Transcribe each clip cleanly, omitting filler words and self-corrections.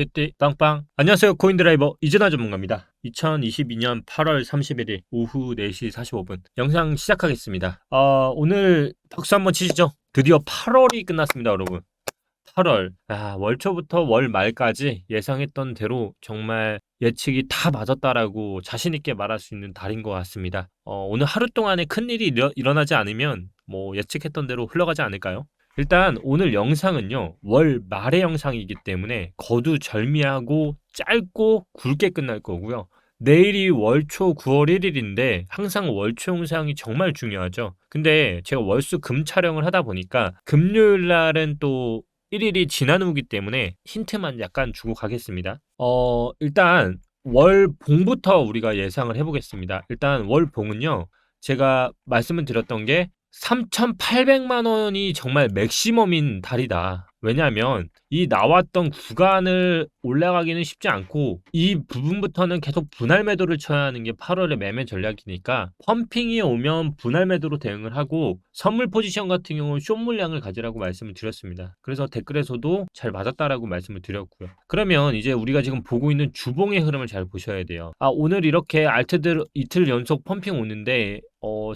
띠띠 빵빵. 안녕하세요, 코인드라이버 이진아 전문가입니다. 2022년 8월 31일 오후 4시 45분 영상 시작하겠습니다. 오늘 박수 한번 치시죠. 드디어 8월이 끝났습니다, 여러분. 8월. 월초부터 월 말까지 예상했던 대로 정말 예측이 다 맞았다라고 자신 있게 말할 수 있는 달인 것 같습니다. 오늘 하루 동안에 큰일이 일어나지 않으면 예측했던 대로 흘러가지 않을까요? 일단 오늘 영상은요, 월 말의 영상이기 때문에 거두절미하고 짧고 굵게 끝날 거고요. 내일이 월초 9월 1일인데 항상 월초 영상이 정말 중요하죠. 근데 제가 월수 금 촬영을 하다 보니까 금요일 날은 또 1일이 지난 후기 때문에 힌트만 약간 주고 가겠습니다. 일단 월봉부터 우리가 예상을 해보겠습니다. 일단 월봉은요, 제가 말씀을 드렸던 게 3,800만 원이 정말 맥시멈인 달이다. 왜냐하면 이 나왔던 구간을 올라가기는 쉽지 않고 이 부분부터는 계속 분할 매도를 쳐야 하는 게 8월의 매매 전략이니까 펌핑이 오면 분할 매도로 대응을 하고 선물 포지션 같은 경우는 숏 물량을 가지라고 말씀을 드렸습니다. 그래서 댓글에서도 잘 맞았다라고 말씀을 드렸고요. 그러면 이제 우리가 지금 보고 있는 주봉의 흐름을 잘 보셔야 돼요. 오늘 이렇게 알트들 이틀 연속 펌핑 오는데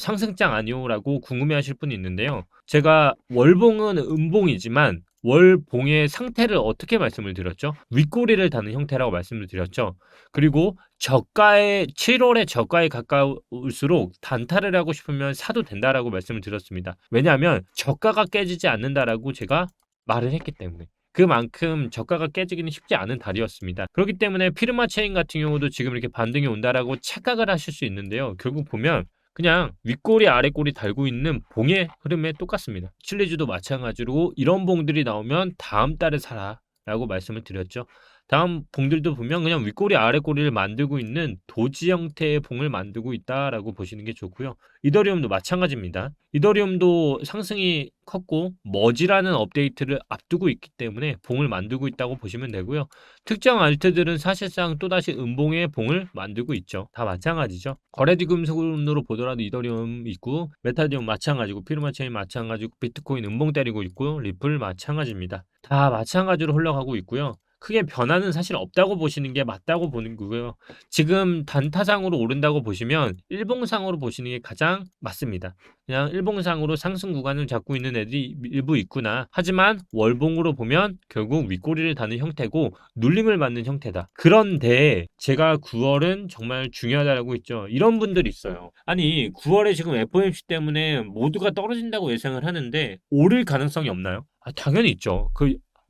상승장 아니오라고 궁금해하실 분이 있는데요. 제가 월봉은 음봉이지만 월봉의 상태를 어떻게 말씀을 드렸죠? 윗꼬리를 다는 형태라고 말씀을 드렸죠. 그리고 7월에 저가에 가까울수록 단타를 하고 싶으면 사도 된다라고 말씀을 드렸습니다. 왜냐하면 저가가 깨지지 않는다라고 제가 말을 했기 때문에. 그만큼 저가가 깨지기는 쉽지 않은 달이었습니다. 그렇기 때문에 피르마 체인 같은 경우도 지금 이렇게 반등이 온다라고 착각을 하실 수 있는데요. 결국 보면 그냥 윗꼬리 아랫꼬리 달고 있는 봉의 흐름에 똑같습니다. 칠리주도 마찬가지로 이런 봉들이 나오면 다음 달에 사라 라고 말씀을 드렸죠. 다음 봉들도 보면 그냥 윗꼬리 아랫꼬리를 만들고 있는 도지 형태의 봉을 만들고 있다라고 보시는 게 좋고요. 이더리움도 마찬가지입니다. 이더리움도 상승이 컸고 머지라는 업데이트를 앞두고 있기 때문에 봉을 만들고 있다고 보시면 되고요. 특정 알트들은 사실상 또다시 음봉의 봉을 만들고 있죠. 다 마찬가지죠. 거래대 금속으로 보더라도 이더리움 있고 메타디움 마찬가지고 피르마체인 마찬가지고 비트코인 음봉 때리고 있고 리플 마찬가지입니다. 다 마찬가지로 흘러가고 있고요. 크게 변화는 사실 없다고 보시는 게 맞다고 보는 거고요. 지금 단타상으로 오른다고 보시면 일봉상으로 보시는 게 가장 맞습니다. 그냥 일봉상으로 상승 구간을 잡고 있는 애들이 일부 있구나. 하지만 월봉으로 보면 결국 윗꼬리를 다는 형태고 눌림을 받는 형태다. 그런데 제가 9월은 정말 중요하다고 했죠. 이런 분들이 있어요. 아니 9월에 지금 FOMC 때문에 모두가 떨어진다고 예상을 하는데 오를 가능성이 없나요? 당연히 있죠.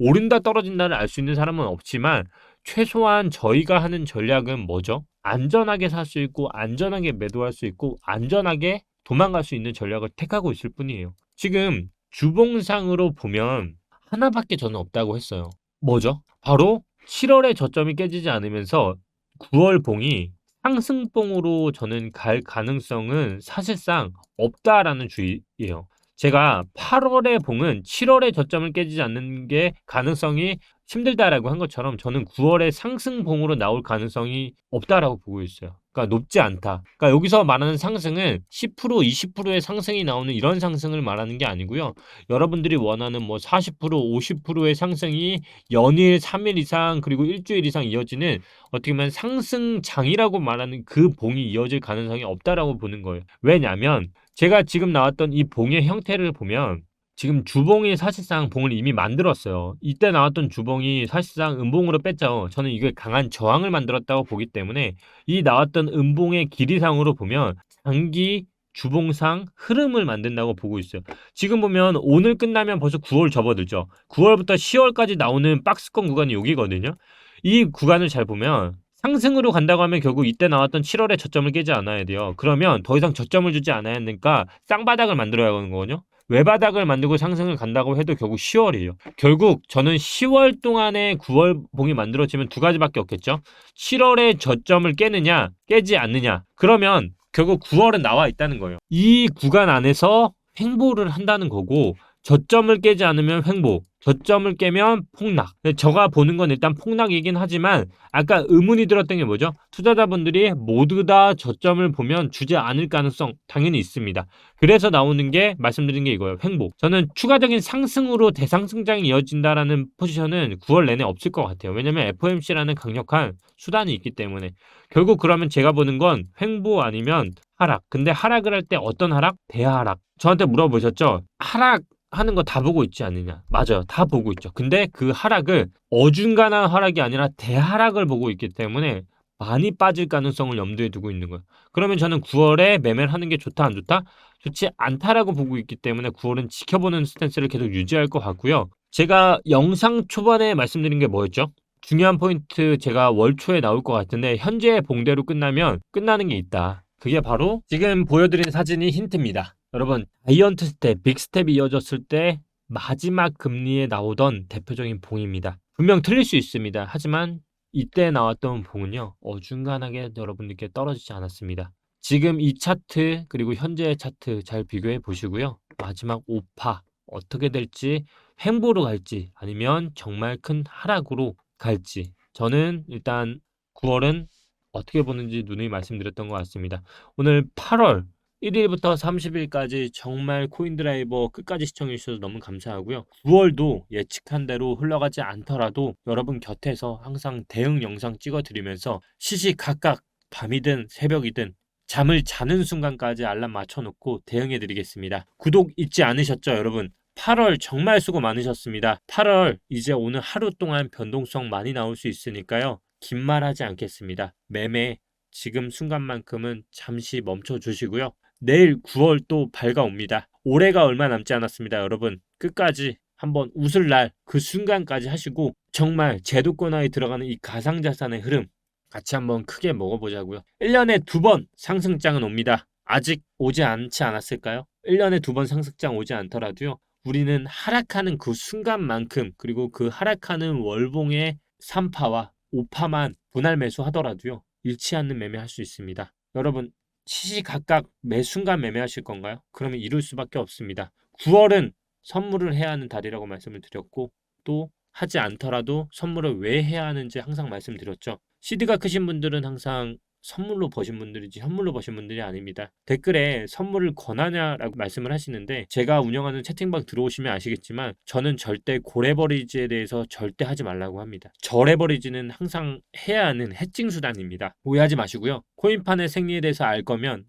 오른다 떨어진다를 알 수 있는 사람은 없지만 최소한 저희가 하는 전략은 뭐죠? 안전하게 살 수 있고 안전하게 매도할 수 있고 안전하게 도망갈 수 있는 전략을 택하고 있을 뿐이에요. 지금 주봉상으로 보면 하나밖에 저는 없다고 했어요. 뭐죠? 바로 7월에 저점이 깨지지 않으면서 9월 봉이 상승봉으로 저는 갈 가능성은 사실상 없다라는 주의예요. 제가 8월의 봉은 7월의 저점을 깨지지 않는 게 가능성이 힘들다라고 한 것처럼 저는 9월에 상승봉으로 나올 가능성이 없다라고 보고 있어요. 그러니까 높지 않다. 그러니까 여기서 말하는 상승은 10%, 20%의 상승이 나오는 이런 상승을 말하는 게 아니고요. 여러분들이 원하는 40%, 50%의 상승이 연일 3일 이상 그리고 일주일 이상 이어지는 어떻게 보면 상승장이라고 말하는 그 봉이 이어질 가능성이 없다라고 보는 거예요. 왜냐하면 제가 지금 나왔던 이 봉의 형태를 보면 지금 주봉이 사실상 봉을 이미 만들었어요. 이때 나왔던 주봉이 사실상 음봉으로 뺐죠. 저는 이게 강한 저항을 만들었다고 보기 때문에 이 나왔던 음봉의 길이상으로 보면 장기 주봉상 흐름을 만든다고 보고 있어요. 지금 보면 오늘 끝나면 벌써 9월 접어들죠. 9월부터 10월까지 나오는 박스권 구간이 여기거든요. 이 구간을 잘 보면 상승으로 간다고 하면 결국 이때 나왔던 7월에 저점을 깨지 않아야 돼요. 그러면 더 이상 저점을 주지 않아야 하니까 쌍바닥을 만들어야 하는 거거든요. 외바닥을 만들고 상승을 간다고 해도 결국 10월이에요. 결국 저는 10월 동안에 9월 봉이 만들어지면 두 가지밖에 없겠죠. 7월에 저점을 깨느냐 깨지 않느냐. 그러면 결국 9월은 나와 있다는 거예요. 이 구간 안에서 횡보를 한다는 거고 저점을 깨지 않으면 횡보, 저점을 깨면 폭락. 제가 보는 건 일단 폭락이긴 하지만 아까 의문이 들었던 게 뭐죠? 투자자분들이 모두 다 저점을 보면 주지 않을 가능성 당연히 있습니다. 그래서 나오는 게 말씀드린 게 이거예요. 횡보. 저는 추가적인 상승으로 대상승장이 이어진다라는 포지션은 9월 내내 없을 것 같아요. 왜냐면 FOMC라는 강력한 수단이 있기 때문에. 결국 그러면 제가 보는 건 횡보 아니면 하락. 근데 하락을 할 때 어떤 하락? 대하락. 저한테 물어보셨죠? 하락 하는 거 다 보고 있지 않느냐? 맞아요. 다 보고 있죠. 근데 그 하락을 어중간한 하락이 아니라 대하락을 보고 있기 때문에 많이 빠질 가능성을 염두에 두고 있는 거예요. 그러면 저는 9월에 매매를 하는 게 좋다, 안 좋다? 좋지 않다라고 보고 있기 때문에 9월은 지켜보는 스탠스를 계속 유지할 것 같고요. 제가 영상 초반에 말씀드린 게 뭐였죠? 중요한 포인트 제가 월 초에 나올 것 같은데 현재 봉대로 끝나면 끝나는 게 있다. 그게 바로 지금 보여드린 사진이 힌트입니다. 여러분, 자이언트 스텝, 빅스텝이 이어졌을 때 마지막 금리에 나오던 대표적인 봉입니다. 분명 틀릴 수 있습니다. 하지만 이때 나왔던 봉은요, 어중간하게 여러분들께 떨어지지 않았습니다. 지금 이 차트 그리고 현재의 차트 잘 비교해 보시고요. 마지막 5파 어떻게 될지, 횡보로 갈지 아니면 정말 큰 하락으로 갈지, 저는 일단 9월은 어떻게 보는지 누누이 말씀드렸던 것 같습니다. 오늘 8월 1일부터 30일까지 정말 코인드라이버 끝까지 시청해 주셔서 너무 감사하고요. 9월도 예측한 대로 흘러가지 않더라도 여러분 곁에서 항상 대응 영상 찍어드리면서 시시각각 밤이든 새벽이든 잠을 자는 순간까지 알람 맞춰놓고 대응해 드리겠습니다. 구독 잊지 않으셨죠, 여러분? 8월 정말 수고 많으셨습니다. 8월 이제 오늘 하루 동안 변동성 많이 나올 수 있으니까요. 긴 말 하지 않겠습니다. 매매 지금 순간만큼은 잠시 멈춰 주시고요. 내일 9월 또 밝아옵니다. 올해가 얼마 남지 않았습니다, 여러분. 끝까지 한번 웃을 날 그 순간까지 하시고 정말 제도권화에 들어가는 이 가상자산의 흐름 같이 한번 크게 먹어보자고요. 1년에 2번 상승장은 옵니다. 아직 오지 않지 않았을까요? 1년에 2번 상승장 오지 않더라도요. 우리는 하락하는 그 순간만큼 그리고 그 하락하는 월봉의 3파와 5파만 분할 매수하더라도요. 잃지 않는 매매할 수 있습니다. 여러분 시시각각 매 순간 매매하실 건가요? 그러면 이룰 수밖에 없습니다. 9월은 선물을 해야 하는 달이라고 말씀을 드렸고 또 하지 않더라도 선물을 왜 해야 하는지 항상 말씀드렸죠. CD가 크신 분들은 항상 선물로 버신 분들이지 현물로 버신 분들이 아닙니다. 댓글에 선물을 권하냐라고 말씀을 하시는데 제가 운영하는 채팅방 들어오시면 아시겠지만 저는 절대 고래버리지에 대해서 절대 하지 말라고 합니다. 절해버리지는 항상 해야 하는 해칭 수단입니다. 오해하지 마시고요. 코인판의 생리에 대해서 알 거면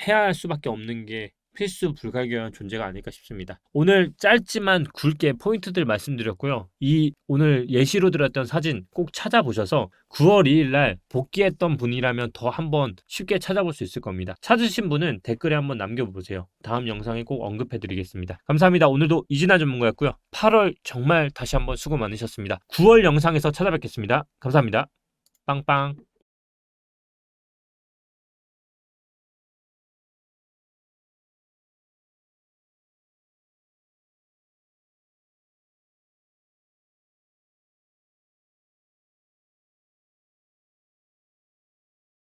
해야 할 수밖에 없는 게 필수 불가결한 존재가 아닐까 싶습니다. 오늘 짧지만 굵게 포인트들 말씀드렸고요. 이 오늘 예시로 드렸던 사진 꼭 찾아보셔서 9월 2일 날 복귀했던 분이라면 더 한번 쉽게 찾아볼 수 있을 겁니다. 찾으신 분은 댓글에 한번 남겨보세요. 다음 영상에 꼭 언급해드리겠습니다. 감사합니다. 오늘도 이진아 전문가였고요. 8월 정말 다시 한번 수고 많으셨습니다. 9월 영상에서 찾아뵙겠습니다. 감사합니다. 빵빵.